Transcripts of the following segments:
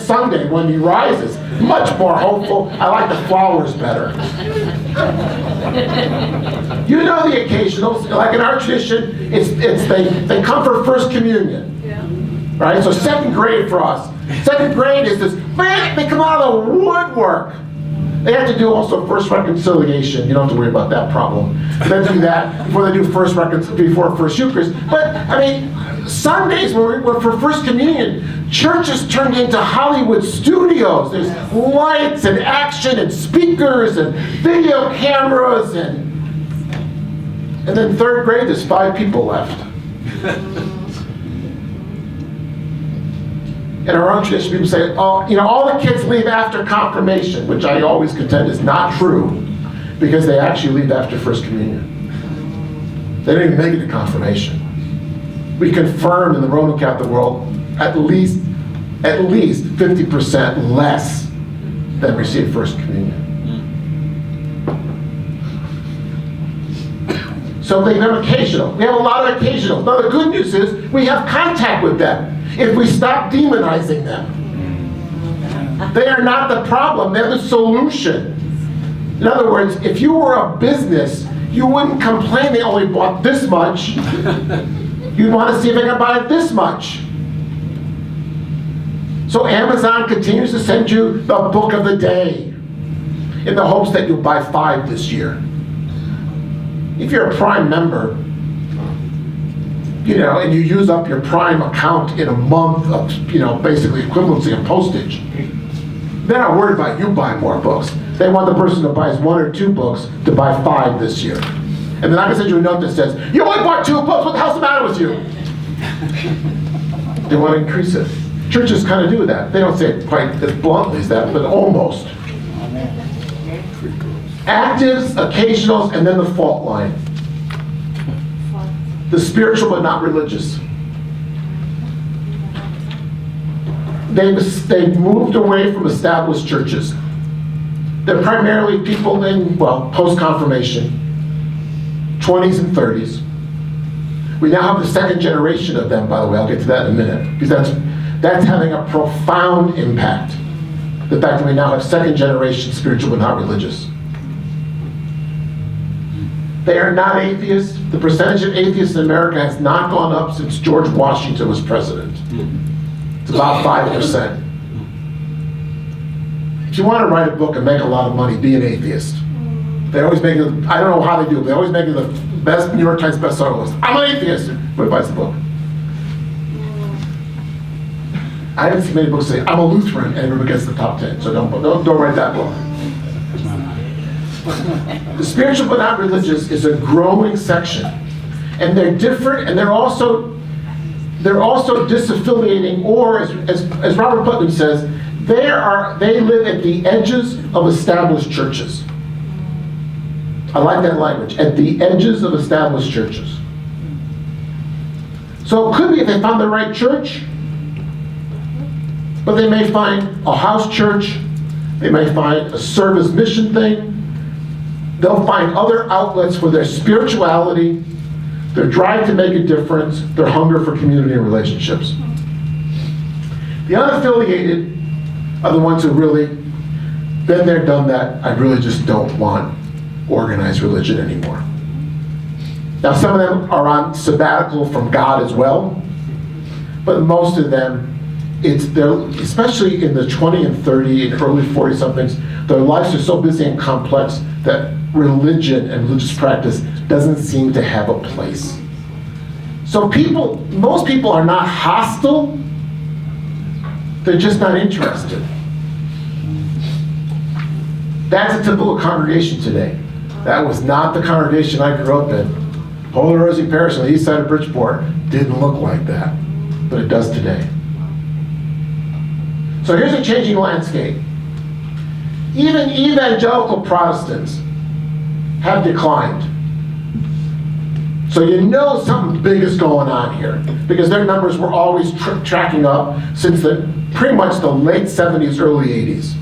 Sunday when he rises. Much more hopeful. I like the flowers better. You know the occasionals. Like in our tradition, they come for First Communion. Right? So second grade for us. Second grade is this, man, they come out of the woodwork. They have to do also first reconciliation. You don't have to worry about that problem. They do that before they do before First Eucharist. But, I mean, Sundays were for First Communion, churches turned into Hollywood studios. There's lights and action and speakers and video cameras. And then third grade, there's 5 people left. In our own tradition, people say, oh, you know, all the kids leave after confirmation, which I always contend is not true, because they actually leave after First Communion. They didn't even make it to confirmation. We confirmed in the Roman Catholic world at least 50% less than received First Communion. So they have occasional. We have a lot of occasionals. Now the good news is we have contact with them. If we stop demonizing them. They are not the problem, they're the solution. In other words, if you were a business, you wouldn't complain they only bought this much. You'd want to see if they can buy this much. So Amazon continues to send you the book of the day in the hopes that you'll buy 5 this year. If you're a Prime member, you know, and you use up your Prime account in a month of, you know, basically equivalency of postage, they're not worried about you buying more books. They want the person who buys 1 or 2 books to buy 5 this year. And they're not going to send you a note that says, you only bought 2 books, what the hell's the matter with you? They want to increase it. Churches kind of do that. They don't say it quite as bluntly as that, but almost. Actives, occasionals, and then the fault line. The spiritual but not religious. They've moved away from established churches. They're primarily people in, well, post-confirmation, 20s and 30s. We now have the second generation of them, by the way. I'll get to that in a minute, because that's having a profound impact. The fact that we now have second generation spiritual but not religious. They are not atheists. The percentage of atheists in America has not gone up since George Washington was president. It's about 5%. If you want to write a book and make a lot of money, be an atheist. They always make it, I don't know how they do it, they always make it the best New York Times bestseller list. I'm an atheist. Who buys the book? I haven't seen many books say, I'm a Lutheran, and everyone gets the top 10. So don't write that book. The spiritual but not religious is a growing section, and they're different, and they're also disaffiliating, or as Robert Putnam says, they live at the edges of established churches. I like that language, at the edges of established churches. So it could be if they found the right church, but they may find a house church, they may find a service mission thing. They'll find other outlets for their spirituality, their drive to make a difference, their hunger for community and relationships. The unaffiliated are the ones who really been there, done that. I really just don't want organized religion anymore. Now, some of them are on sabbatical from God as well, but most of them, especially in the 20 and 30 and early 40 somethings, their lives are so busy and complex that religion and religious practice doesn't seem to have a place. So most people are not hostile, they're just not interested. That's a typical congregation today. That was not the congregation I grew up in. Holy Rosie Parish on the east side of Bridgeport didn't look like that, but it does today. So here's a changing landscape. Even evangelical Protestants have declined. So you know something big is going on here, because their numbers were always tracking up since pretty much the late 70s, early 80s.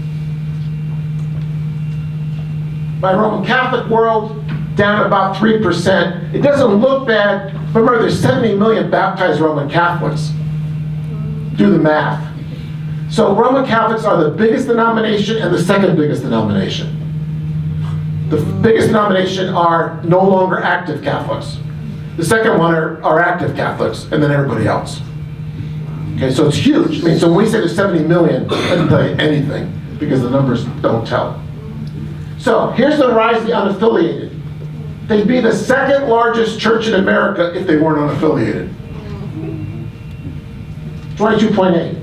My Roman Catholic world, down about 3%. It doesn't look bad. Remember, there's 70 million baptized Roman Catholics. Do the math. So Roman Catholics are the biggest denomination and the second biggest denomination. The biggest denomination are no longer active Catholics. The second one are active Catholics, and then everybody else. Okay, so it's huge. I mean, so when we say there's 70 million, it doesn't tell you anything, because the numbers don't tell. So here's the rise of the unaffiliated. They'd be the second largest church in America if they weren't unaffiliated. 22.8.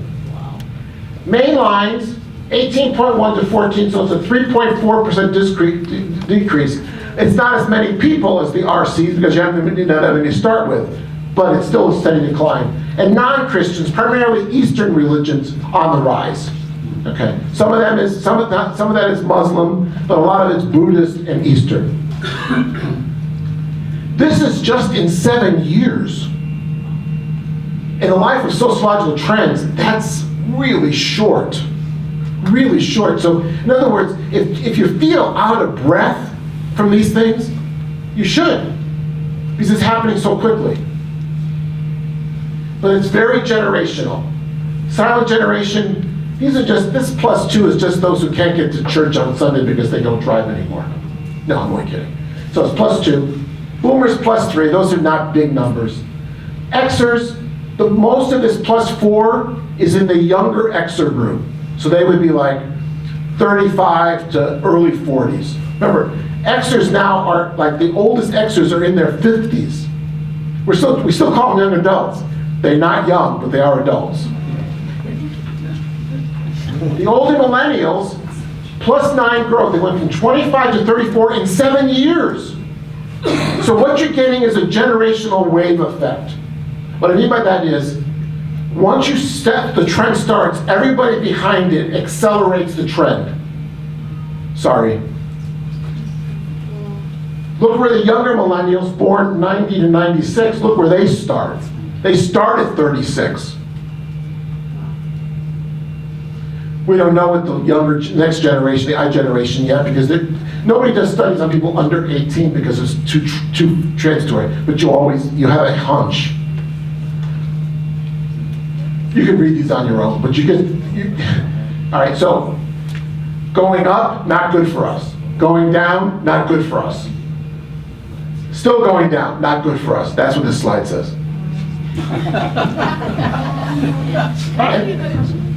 Main lines, 18.1 to 14, so it's a 3.4% decrease. It's not as many people as the RCs because you haven't that many to start with, but it's still a steady decline. And non-Christians, primarily Eastern religions, on the rise. Okay, some of that is Muslim, but a lot of it's Buddhist and Eastern. This is just in 7 years. In a life of sociological trends, that's really short. Really short. So, in other words, if you feel out of breath from these things, you should, because it's happening so quickly. But it's very generational. Silent generation, this +2 is just those who can't get to church on Sunday because they don't drive anymore. No, I'm only kidding. So it's +2. Boomers +3, those are not big numbers. Xers, the most of this +4 is in the younger Xer group. So they would be like 35 to early 40s. Remember, Xers now are, like the oldest Xers are in their 50s. We still call them young adults. They're not young, but they are adults. The older millennials, +9 growth. They went from 25 to 34 in 7 years. So what you're getting is a generational wave effect. What I mean by that is, once the trend starts, everybody behind it accelerates the trend. Sorry. Look where the younger millennials, born 90 to 96, look where they start. They start at 36. We don't know what the next generation, the I generation yet, because nobody does studies on people under 18 because it's too transitory, but you have a hunch. You can read these on your own, but all right, so going up, not good for us. Going down, not good for us. Still going down, not good for us. That's what this slide says.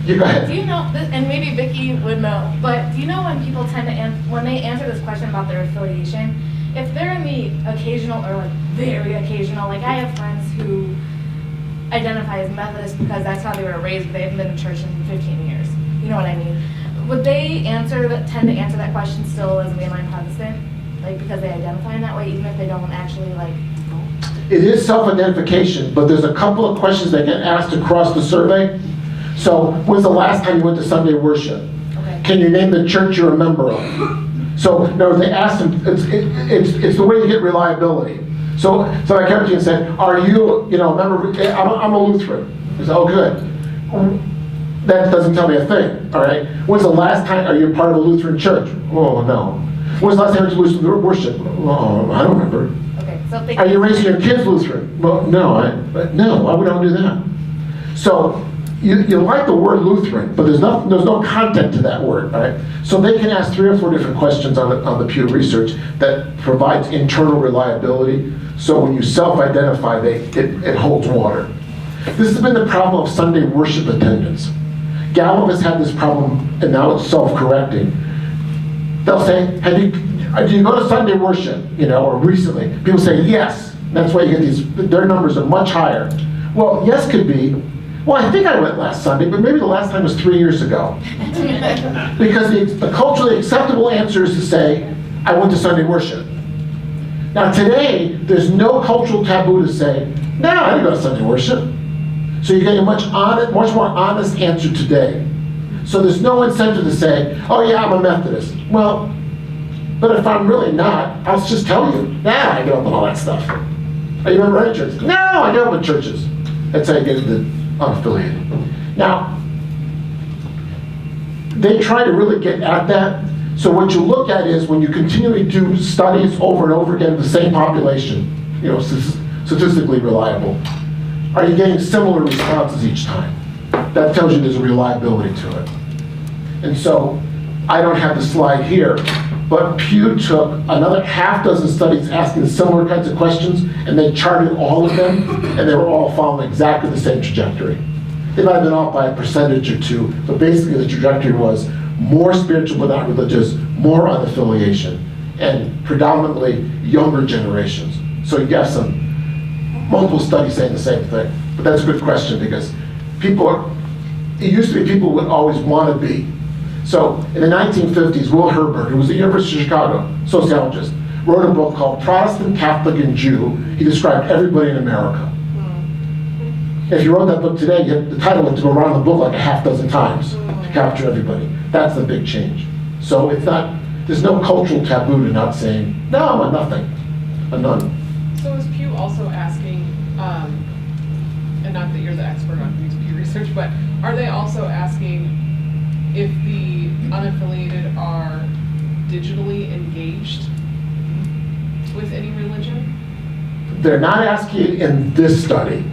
You go ahead. Do you know, and maybe Vicki would know, but do you know when people tend to, when they answer this question about their affiliation, if they're in the occasional or like very occasional, like I have friends who identify as Methodist because that's how they were raised, but they haven't been in church in 15 years. You know what I mean? Would they tend to answer that question still as a mainline Protestant? Like because they identify in that way, even if they don't actually like go? It is self-identification, but there's a couple of questions that get asked across the survey. So, when's the last time you went to Sunday worship? Okay. Can you name the church you're a member of? So, no, they asked them, it's the way you get reliability. So I came up to you and said, are you a member? I'm a Lutheran. I said, oh, good. That doesn't tell me a thing, all right? When's the last time, are you part of a Lutheran church? Oh, no. When's the last time you went to worship? Oh, I don't remember. Okay, so are you raising your kids Lutheran? Well, no, why would I do that? So, you like the word Lutheran, but there's no content to that word, right? So they can ask 3 or 4 different questions on the Pew Research that provides internal reliability. So when you self-identify, it holds water. This has been the problem of Sunday worship attendance. Gallup has had this problem, and now it's self-correcting. They'll say, do you go to Sunday worship, or recently? People say, yes. That's why you get their numbers are much higher. Well, yes could be. Well, I think I went last Sunday, but maybe the last time was 3 years ago. Because the culturally acceptable answer is to say, I went to Sunday worship. Now today, there's no cultural taboo to say, no, I didn't go to Sunday worship. So you're getting a much more honest answer today. So there's no incentive to say, oh yeah, I'm a Methodist. Well, but if I'm really not, I'll just tell you, I grew up in all that stuff. Are you a member of any church? No, I grew up in churches. That's how you get into unaffiliated. Now, they try to really get at that. So what you look at is when you continually do studies over and over again, the same population, statistically reliable, are you getting similar responses each time? that tells you there's a reliability to it. And so, I don't have the slide here, but Pew took another half dozen studies asking similar kinds of questions, and they charted all of them, and they were all following exactly the same trajectory. They might have been off by a percentage or two, but basically the trajectory was more spiritual but not religious, more unaffiliation, and predominantly younger generations. So yes, multiple studies saying the same thing, but that's a good question because it used to be people would always want to be. So in the 1950s, Will Herbert, who was at the University of Chicago, sociologist, wrote a book called Protestant, Catholic, and Jew. He described everybody in America. If you wrote that book today, the title would go around the book like a half dozen times to capture everybody. That's the big change. So there's no cultural taboo to not saying, no, I'm a nothing, a none. So is Pew also asking, and not that you're the expert on Pew research, but are they also asking if the unaffiliated are digitally engaged with any religion? They're not asking in this study,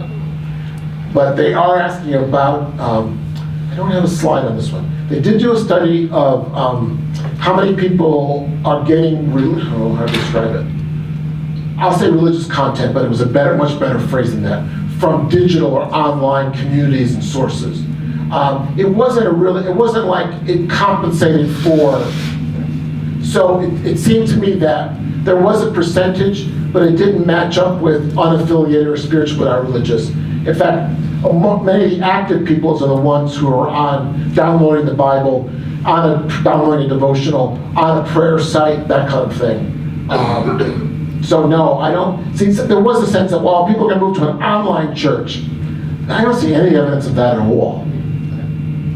but they are asking about, I don't have a slide on this one. They did do a study of how many people are getting, how to describe it? I'll say religious content, but it was much better phrase than that, from digital or online communities and sources. It wasn't like it compensated for, so it seemed to me that there was a percentage, but it didn't match up with unaffiliated or spiritual but not religious. In fact, many of the active peoples are the ones who are on downloading the Bible, downloading a devotional, on a prayer site, that kind of thing. So no, I don't see. There was a sense that, well, people are going to move to an online church. I don't see any evidence of that at all.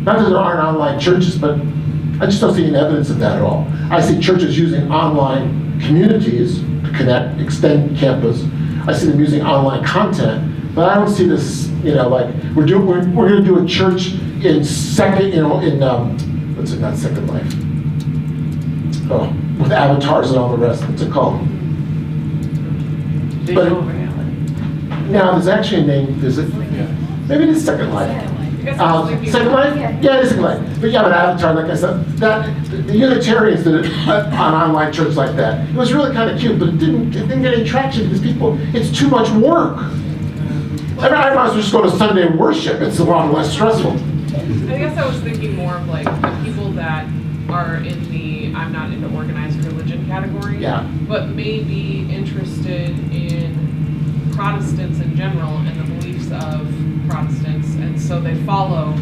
Not that there aren't online churches, but I just don't see any evidence of that at all. I see churches using online communities to connect, extend campus. I see them using online content, but I don't see this, like we're going to do a church in what's it, not Second Life? Oh, with avatars and all the rest. What's it called? Visual reality. Now, there's actually a name. Is it? Maybe it is Second Life. Second Life? Yeah, it is Second Life. But yeah, but Avatar, like I said, the Unitarians did an online church like that. It was really kind of cute, but it didn't get any traction because it's too much work. I might as well just go to Sunday worship. It's a lot less stressful. I guess I was thinking more of like the people that are in the I'm not into organized religion category, Yeah. but may be interested in Protestants in general and the beliefs of Protestants, and so they follow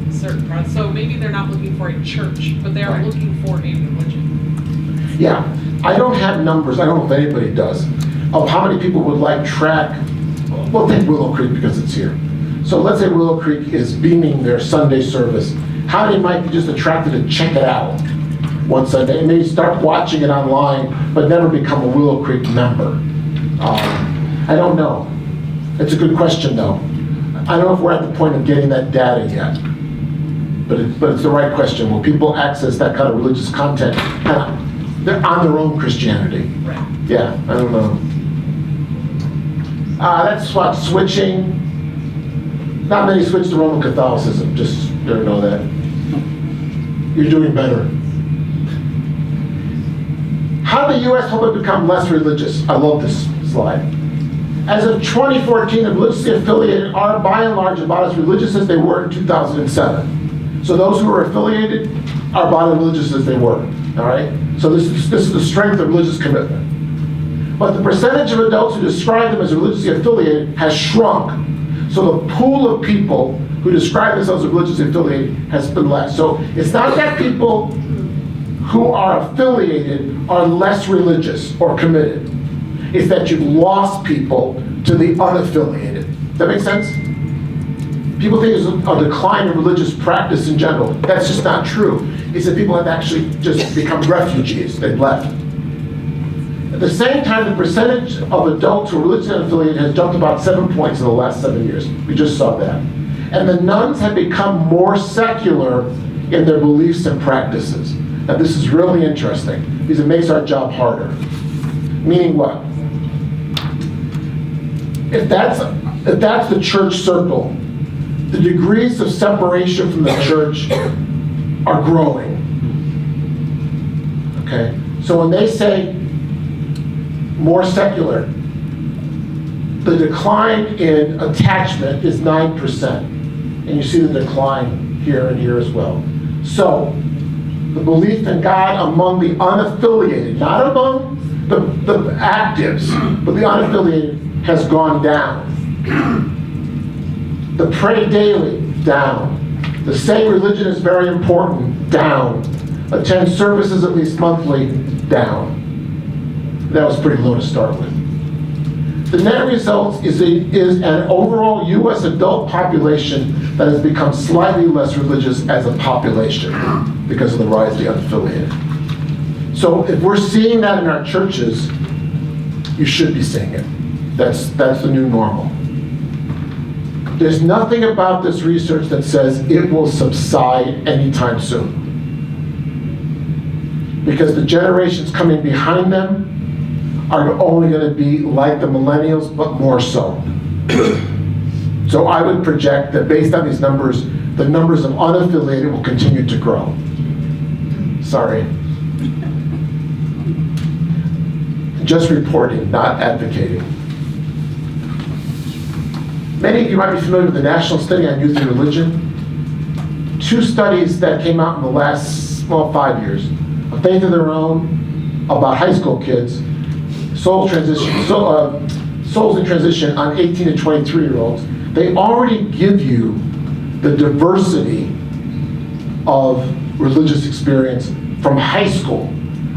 certain Protestants. So maybe they're not looking for a church, but they are Right. looking for a religion. Yeah, I don't have numbers, I don't know if anybody does, of how many people would like track, well, take Willow Creek because it's here. So let's say Willow Creek is beaming their Sunday service. How many might be just attracted to check it out one Sunday and maybe start watching it online, but never become a Willow Creek member? I don't know. It's a good question though. I don't know if we're at the point of getting that data yet, but it's the right question. Will people access that kind of religious content they're on their own Christianity? Right. Yeah, I don't know. That's what switching. Not many switch to Roman Catholicism, just you know that. You're doing better. How did the U.S. help it become less religious? I love this slide. As of 2014, the religiously affiliated are by and large about as religious as they were in 2007. So those who are affiliated are about as religious as they were. All right. So this is the strength of religious commitment. But the percentage of adults who describe them as religiously affiliated has shrunk. So the pool of people who describe themselves as religiously affiliated has been less. So it's not that people who are affiliated are less religious or committed. It's that you've lost people to the unaffiliated. Does that make sense? People think there's a decline in religious practice in general. That's just not true. It's that people have actually just become refugees. They've left. At the same time, the percentage of adults who are religiously unaffiliated has jumped about 7 points in the last 7 years. We just saw that. And the nuns have become more secular in their beliefs and practices. Now this is really interesting because it makes our job harder. Meaning what? If that's the church circle, the degrees of separation from the church are growing. Okay? So when they say more secular, the decline in attachment is 9%. And you see the decline here and here as well. So the belief in God among the unaffiliated, not among the actives, but the unaffiliated has gone down. The pray daily, down. The say religion is very important, down. Attend services at least monthly, down. That was pretty low to start with. The net result is an overall U.S. adult population that has become slightly less religious as a population because of the rise of the unaffiliated. So if we're seeing that in our churches, you should be seeing it. That's the new normal. There's nothing about this research that says it will subside anytime soon. Because the generations coming behind them are only going to be like the millennials, but more so. So I would project that based on these numbers, the numbers of unaffiliated will continue to grow. Sorry. Just reporting, not advocating. Many of you might be familiar with the National Study on Youth and Religion. 2 studies that came out in the last, 5 years. A Faith of Their Own about high school kids, Souls in Transition on 18 to 23-year-olds. They already give you the diversity of religious experience from high school.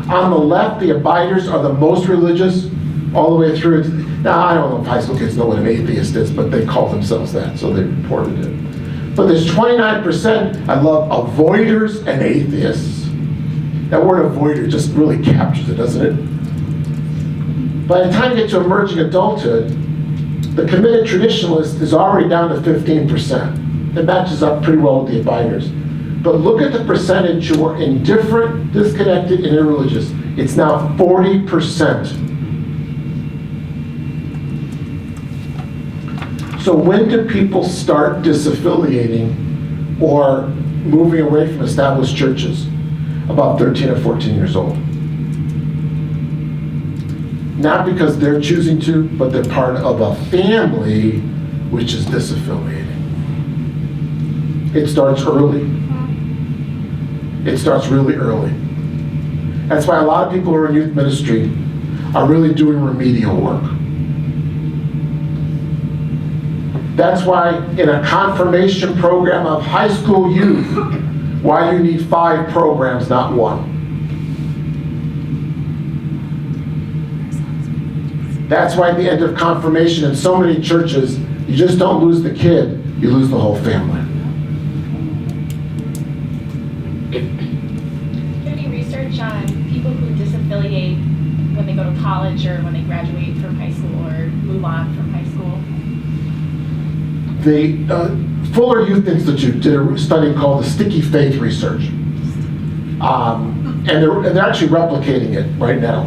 On the left, the abiders are the most religious, all the way through. Now, I don't know if high school kids know what an atheist is, but they call themselves that, so they reported it. But there's 29%, I love avoiders and atheists. That word avoider just really captures it, doesn't it? By the time you get to emerging adulthood, the committed traditionalist is already down to 15%. It matches up pretty well with the abiders. But look at the percentage who are indifferent, disconnected, and irreligious. It's now 40%. So when do people start disaffiliating or moving away from established churches? About 13 or 14 years old. Not because they're choosing to, but they're part of a family which is disaffiliating. It starts early. It starts really early. That's why a lot of people who are in youth ministry are really doing remedial work. That's why in a confirmation program of high school youth, why you need 5 programs, not 1. That's why at the end of confirmation in so many churches, you just don't lose the kid, you lose the whole family. Any research on people who disaffiliate when they go to college or when they graduate from high school or move on from high school? The Fuller Youth Institute did a study called the Sticky Faith Research. And they're actually replicating it right now.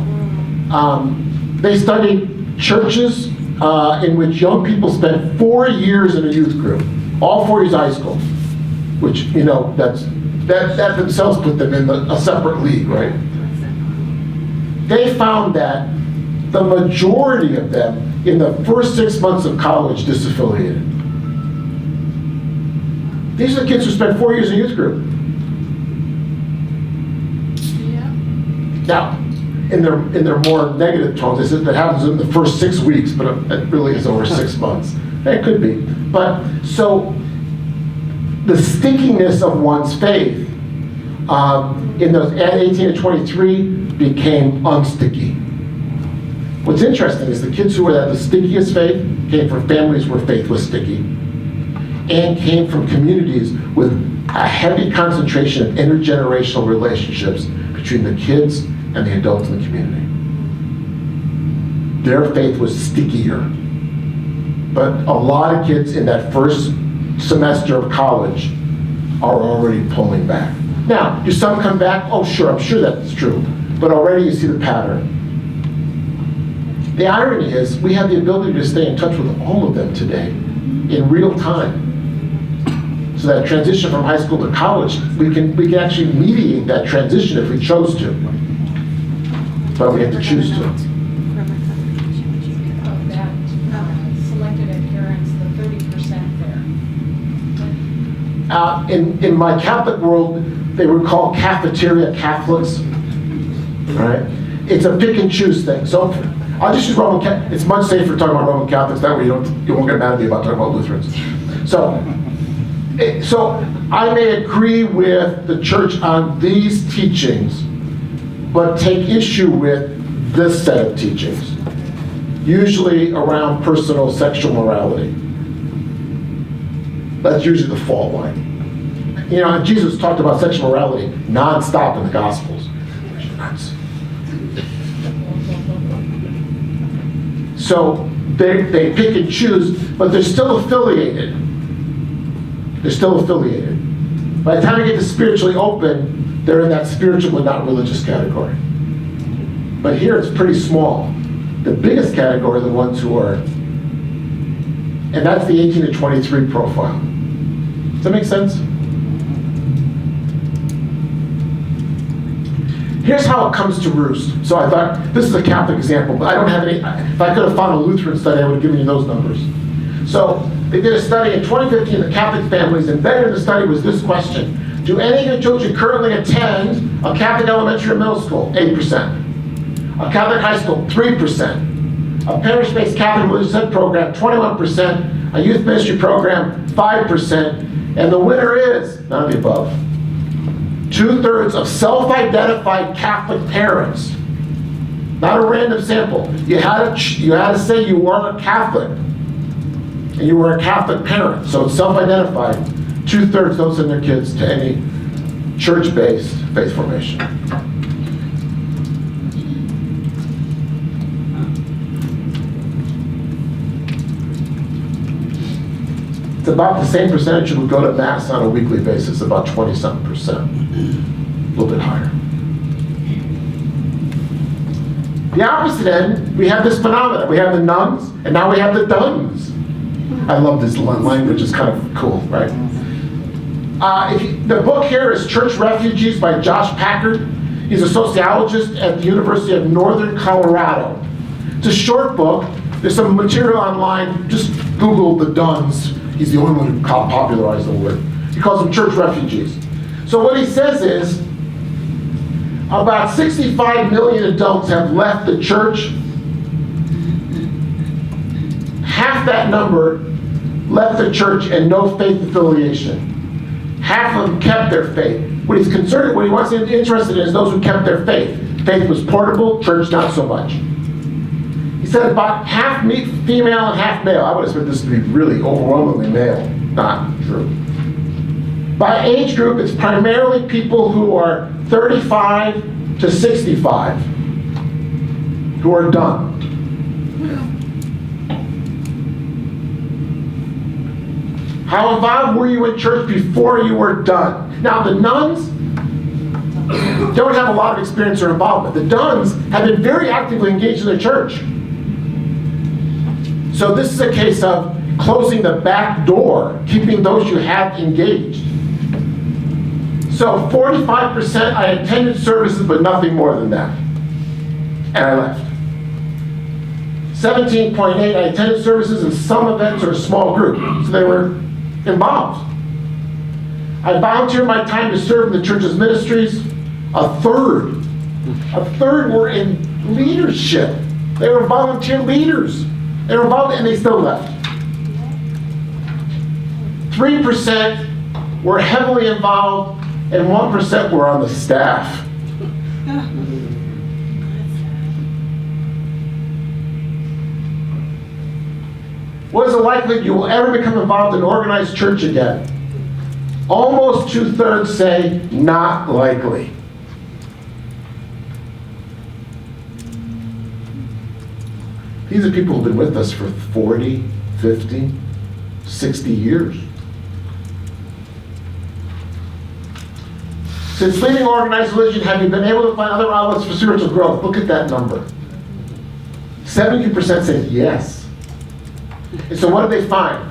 They studied churches in which young people spent 4 years in a youth group, all 4 years of high school, which, that themselves put them in a separate league, right? They found that the majority of them in the first 6 months of college disaffiliated. These are the kids who spent 4 years in a youth group. Yeah. Now, in their more negative tones, they said that happens in the first 6 weeks, but it really is over 6 months. It could be. But so the stickiness of one's faith in those at 18 to 23 became unsticky. What's interesting is the kids who had the stickiest faith came from families where faith was sticky and came from communities with a heavy concentration of intergenerational relationships between the kids and the adults in the community. Their faith was stickier. But a lot of kids in that first semester of college are already pulling back. Now, do some come back? Oh, sure, I'm sure that's true. But already you see the pattern. The irony is we have the ability to stay in touch with all of them today in real time. So that transition from high school to college, we can actually mediate that transition if we chose to. But we have to choose to. Of that selected adherence, the 30% there. In my Catholic world, they were called cafeteria Catholics. All right? It's a pick and choose thing. So I'll just use Roman Catholics. It's much safer talking about Roman Catholics. That way you won't get mad at me about talking about Lutherans. So I may agree with the church on these teachings, but take issue with this set of teachings, usually around personal sexual morality. That's usually the fault line. You know, Jesus talked about sexual morality nonstop in the Gospels. Nuts. So they pick and choose, but they're still affiliated. They're still affiliated. By the time you get to spiritually open, they're in that spiritual but not religious category. But here it's pretty small. The biggest category are the ones who are, and that's the 18 to 23 profile. Does that make sense? Here's how it comes to roost. So I thought, this is a Catholic example, but I don't have any, if I could have found a Lutheran study, I would have given you those numbers. So they did a study in 2015 of Catholic families, and embedded in the study was this question. Do any of your children currently attend a Catholic elementary or middle school? 8%. A Catholic high school? 3%. A parish-based Catholic religious ed program? 21%. A youth ministry program? 5%. And the winner is, none of the above. 2/3 of self-identified Catholic parents. Not a random sample. You had to say you were a Catholic. And you were a Catholic parent. So it's self-identified. 2/3 don't send their kids to any church-based faith formation. It's about the same percentage who would go to Mass on a weekly basis, about 20-something%. A little bit higher. The opposite end, we have this phenomenon. We have the nuns, and now we have the duns. I love this language, it's kind of cool, right? The book here is Church Refugees by Josh Packard. He's a sociologist at the University of Northern Colorado. It's a short book. There's some material online. Just Google the duns. He's the only one who popularized the word. He calls them church refugees. So what he says is, about 65 million adults have left the church. Half that number left the church and no faith affiliation. Half of them kept their faith. What he wants to be interested in is those who kept their faith. Faith was portable, church not so much. He said about half female and half male. I would expect this to be really overwhelmingly male. Not true. By age group, it's primarily people who are 35 to 65 who are done. How involved were you in church before you were done? Now, the nuns don't have a lot of experience or involvement. The duns have been very actively engaged in their church. So this is a case of closing the back door, keeping those you have engaged. So 45% I attended services, but nothing more than that. And I left. 17.8 I attended services and some events or a small group. So they were involved. I volunteered my time to serve in the church's ministries. A third were in leadership. They were volunteer leaders. They were involved and they still left. 3% were heavily involved and 1% were on the staff. What is the likelihood you will ever become involved in organized church again? Almost 2/3 say not likely. These are people who've been with us for 40, 50, 60 years. Since leaving organized religion, have you been able to find other outlets for spiritual growth? Look at that number. 70% said yes. And so what did they find?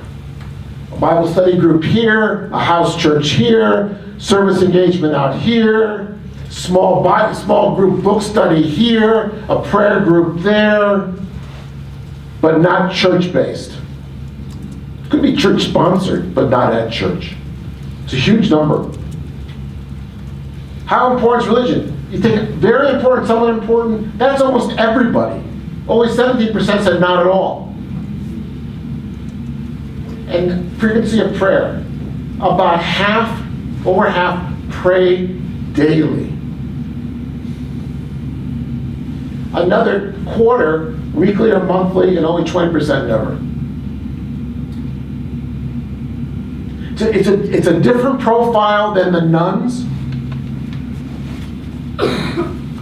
Bible study group here, a house church here, service engagement out here, small group book study here, a prayer group there, but not church-based. Could be church-sponsored, but not at church. It's a huge number. How important is religion? You think very important, somewhat important, that's almost everybody. Only 17% said not at all. And frequency of prayer. About half, over half, pray daily. Another quarter, weekly or monthly, and only 20% never. It's a different profile than the nuns,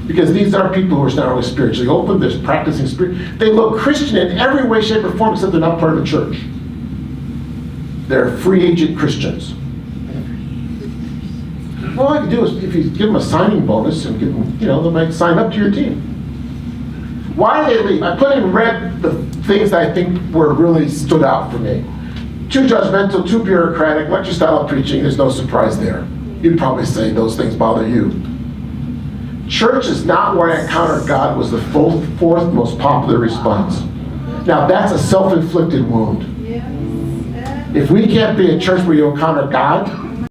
because these are people who are not really spiritually open, they're practicing spirit. They look Christian in every way, shape, or form, except they're not part of the church. They're free agent Christians. All I can do is, if you give them a signing bonus and give them, they might sign up to your team. Why do they leave? I put in red the things that I think really stood out for me. Too judgmental, too bureaucratic, lecture style of preaching, there's no surprise there. You'd probably say those things bother you. Church is not where I encountered God was the fourth most popular response. Now that's a self-inflicted wound. If we can't be a church where you encounter God,